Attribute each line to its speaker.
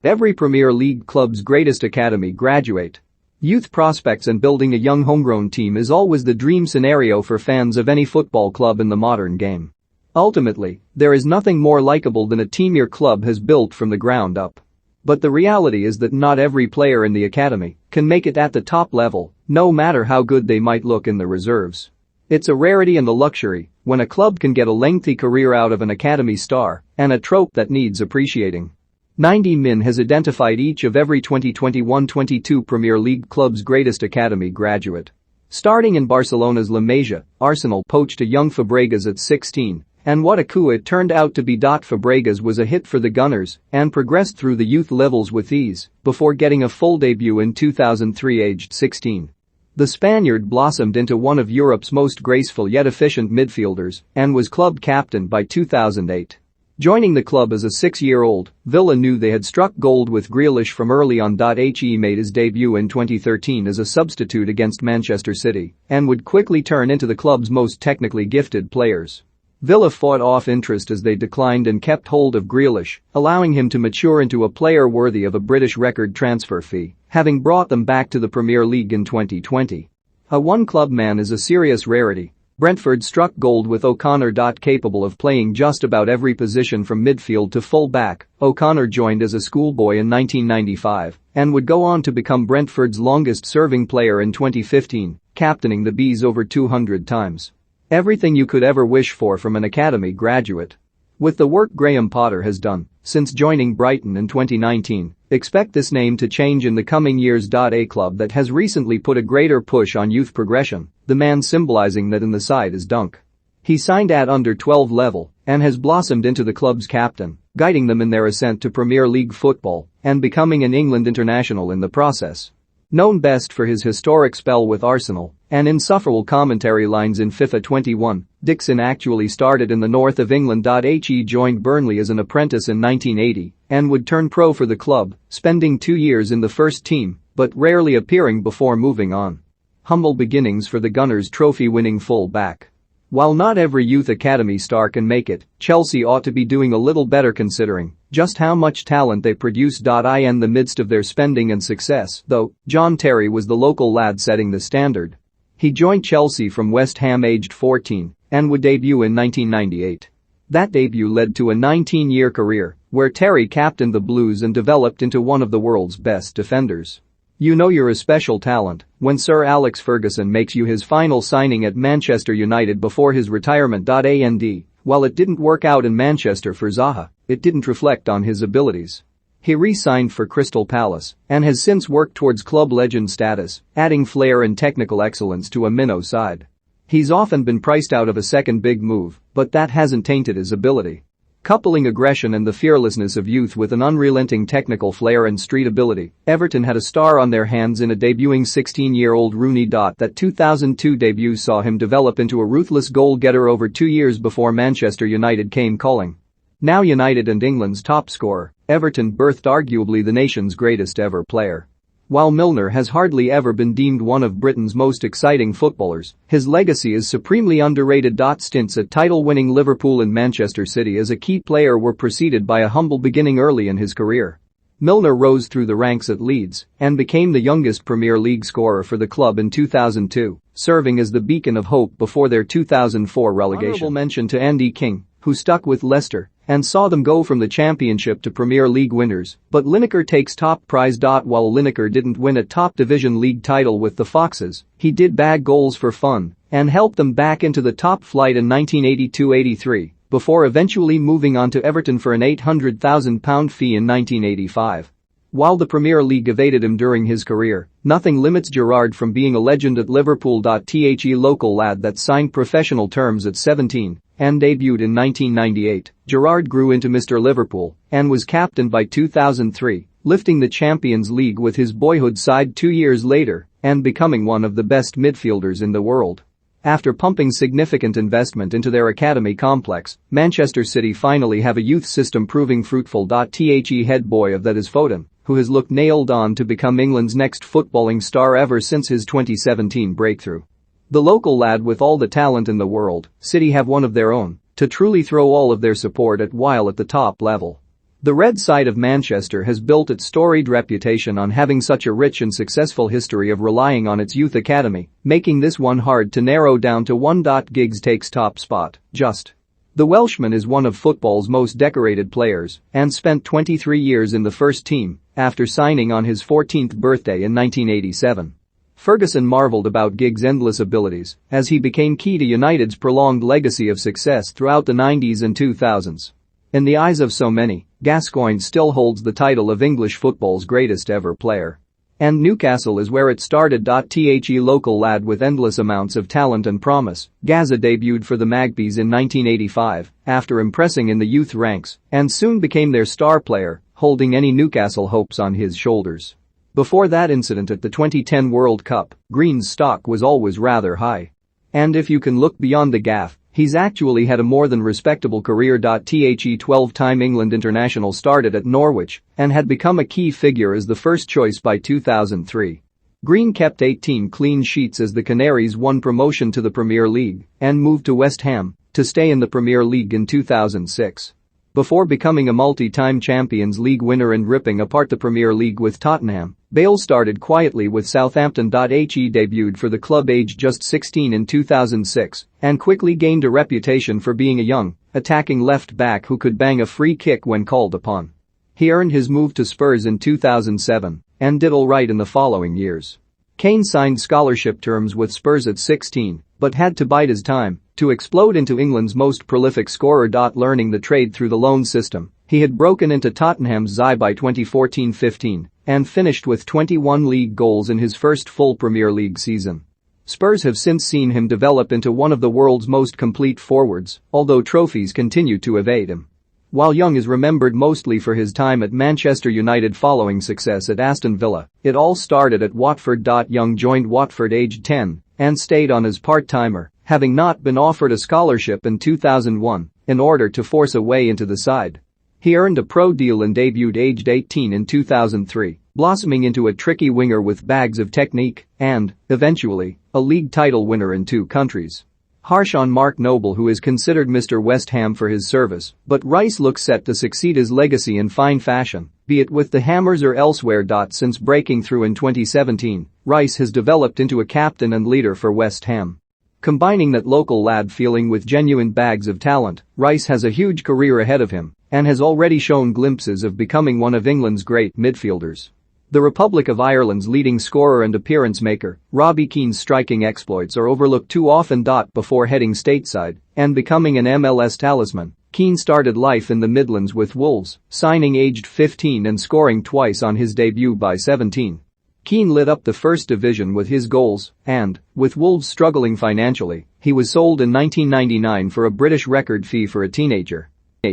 Speaker 1: Every Premier League club's greatest academy graduate. Youth prospects and building a young homegrown team is always the dream scenario for fans of any football club in the modern game. Ultimately, there is nothing more likable than a team your club has built from the ground up. But the reality is that not every player in the academy can make it at the top level, no matter how good they might look in the reserves. It's a rarity and a luxury when a club can get a lengthy career out of an academy star, and a trope that needs appreciating. 90min has identified each of every 2021-22 Premier League club's greatest academy graduate. Starting in Barcelona's La Masia, Arsenal poached a young Fabregas at 16, and what a coup it turned out to be. Fabregas was a hit for the Gunners and progressed through the youth levels with ease before getting a full debut in 2003 aged 16. The Spaniard blossomed into one of Europe's most graceful yet efficient midfielders and was club captain by 2008. Joining the club as a 6-year-old, Villa knew they had struck gold with Grealish from early on. He made his debut in 2013 as a substitute against Manchester City and would quickly turn into the club's most technically gifted players. Villa fought off interest as they declined and kept hold of Grealish, allowing him to mature into a player worthy of a British record transfer fee, having brought them back to the Premier League in 2020. A one-club man is a serious rarity. Brentford struck gold with O'Connor. Capable of playing just about every position from midfield to full-back, O'Connor joined as a schoolboy in 1995 and would go on to become Brentford's longest-serving player in 2015, captaining the Bees over 200 times. Everything you could ever wish for from an academy graduate. With the work Graham Potter has done since joining Brighton in 2019, expect this name to change in the coming years. A club that has recently put a greater push on youth progression, the man symbolizing that in the side is Dunk. He signed at under-12 level and has blossomed into the club's captain, guiding them in their ascent to Premier League football and becoming an England international in the process. Known best for his historic spell with Arsenal and insufferable commentary lines in FIFA 21, Dixon actually started in the north of England. He joined Burnley as an apprentice in 1980 and would turn pro for the club, spending 2 years in the first team but rarely appearing before moving on. Humble beginnings for the Gunners' trophy-winning full-back. While not every youth academy star can make it, Chelsea ought to be doing a little better considering just how much talent they produce. In the midst of their spending and success, though, John Terry was the local lad setting the standard. He joined Chelsea from West Ham aged 14 and would debut in 1998. That debut led to a 19-year career where Terry captained the Blues and developed into one of the world's best defenders. You know you're a special talent when Sir Alex Ferguson makes you his final signing at Manchester United before his retirement. While it didn't work out in Manchester for Zaha, it didn't reflect on his abilities. He re-signed for Crystal Palace and has since worked towards club legend status, adding flair and technical excellence to a minnow side. He's often been priced out of a second big move, but that hasn't tainted his ability. Coupling aggression and the fearlessness of youth with an unrelenting technical flair and street ability, Everton had a star on their hands in a debuting 16-year-old Rooney. That 2002 debut saw him develop into a ruthless goal-getter over 2 years before Manchester United came calling. Now United and England's top scorer, Everton birthed arguably the nation's greatest ever player. While Milner has hardly ever been deemed one of Britain's most exciting footballers, his legacy is supremely underrated. Stints at title-winning Liverpool and Manchester City as a key player were preceded by a humble beginning early in his career. Milner rose through the ranks at Leeds and became the youngest Premier League scorer for the club in 2002, serving as the beacon of hope before their 2004 relegation. Honorable mention to Andy King, who stuck with Leicester and saw them go from the Championship to Premier League winners, but Lineker takes top prize. While Lineker didn't win a top division league title with the Foxes, he did bag goals for fun and helped them back into the top flight in 1982-83, before eventually moving on to Everton for an £800,000 fee in 1985. While the Premier League evaded him during his career, nothing limits Gerrard from being a legend at Liverpool. The local lad that signed professional terms at 17 and debuted in 1998, Gerrard grew into Mr. Liverpool and was captained by 2003, lifting the Champions League with his boyhood side 2 years later and becoming one of the best midfielders in the world. After pumping significant investment into their academy complex, Manchester City finally have a youth system proving fruitful. The head boy of that is Foden, who has looked nailed on to become England's next footballing star ever since his 2017 breakthrough. The local lad with all the talent in the world, City have one of their own to truly throw all of their support at while at the top level. The red side of Manchester has built its storied reputation on having such a rich and successful history of relying on its youth academy, making this one hard to narrow down to one. Giggs takes top spot, just. The Welshman is one of football's most decorated players and spent 23 years in the first team after signing on his 14th birthday in 1987. Ferguson marvelled about Giggs' endless abilities as he became key to United's prolonged legacy of success throughout the 90s and 2000s. In the eyes of so many, Gascoigne still holds the title of English football's greatest ever player. And Newcastle is where it started. The local lad with endless amounts of talent and promise, Gazza debuted for the Magpies in 1985 after impressing in the youth ranks and soon became their star player, holding any Newcastle hopes on his shoulders. Before that incident at the 2010 World Cup, Green's stock was always rather high. And if you can look beyond the gaffe, he's actually had a more than respectable career. 12-time England international, started at Norwich and had become a key figure as the first choice by 2003. Green kept 18 clean sheets as the Canaries won promotion to the Premier League and moved to West Ham to stay in the Premier League in 2006. Before becoming a multi-time Champions League winner and ripping apart the Premier League with Tottenham, Bale started quietly with Southampton. He debuted for the club aged just 16 in 2006 and quickly gained a reputation for being a young, attacking left-back who could bang a free kick when called upon. He earned his move to Spurs in 2007 and did all right in the following years. Kane signed scholarship terms with Spurs at 16 but had to bide his time to explode into England's most prolific scorer. Learning the trade through the loan system, he had broken into Tottenham's eye by 2014-15 and finished with 21 league goals in his first full Premier League season. Spurs have since seen him develop into one of the world's most complete forwards, although trophies continue to evade him. While Young is remembered mostly for his time at Manchester United following success at Aston Villa, it all started at Watford. Young joined Watford aged 10 and stayed on as part-timer, having not been offered a scholarship in 2001 in order to force a way into the side. He earned a pro deal and debuted aged 18 in 2003, blossoming into a tricky winger with bags of technique and, eventually, a league title winner in 2 countries. Harsh on Mark Noble, who is considered Mr. West Ham for his service, but Rice looks set to succeed his legacy in fine fashion, be it with the Hammers or elsewhere. Since breaking through in 2017, Rice has developed into a captain and leader for West Ham. Combining that local lad feeling with genuine bags of talent, Rice has a huge career ahead of him and has already shown glimpses of becoming one of England's great midfielders. The Republic of Ireland's leading scorer and appearance maker, Robbie Keane's striking exploits are overlooked too often. Before heading stateside and becoming an MLS talisman, Keane started life in the Midlands with Wolves, signing aged 15 and scoring twice on his debut by 17. Keane lit up the first division with his goals and, with Wolves struggling financially, he was sold in 1999 for a British record fee for a teenager.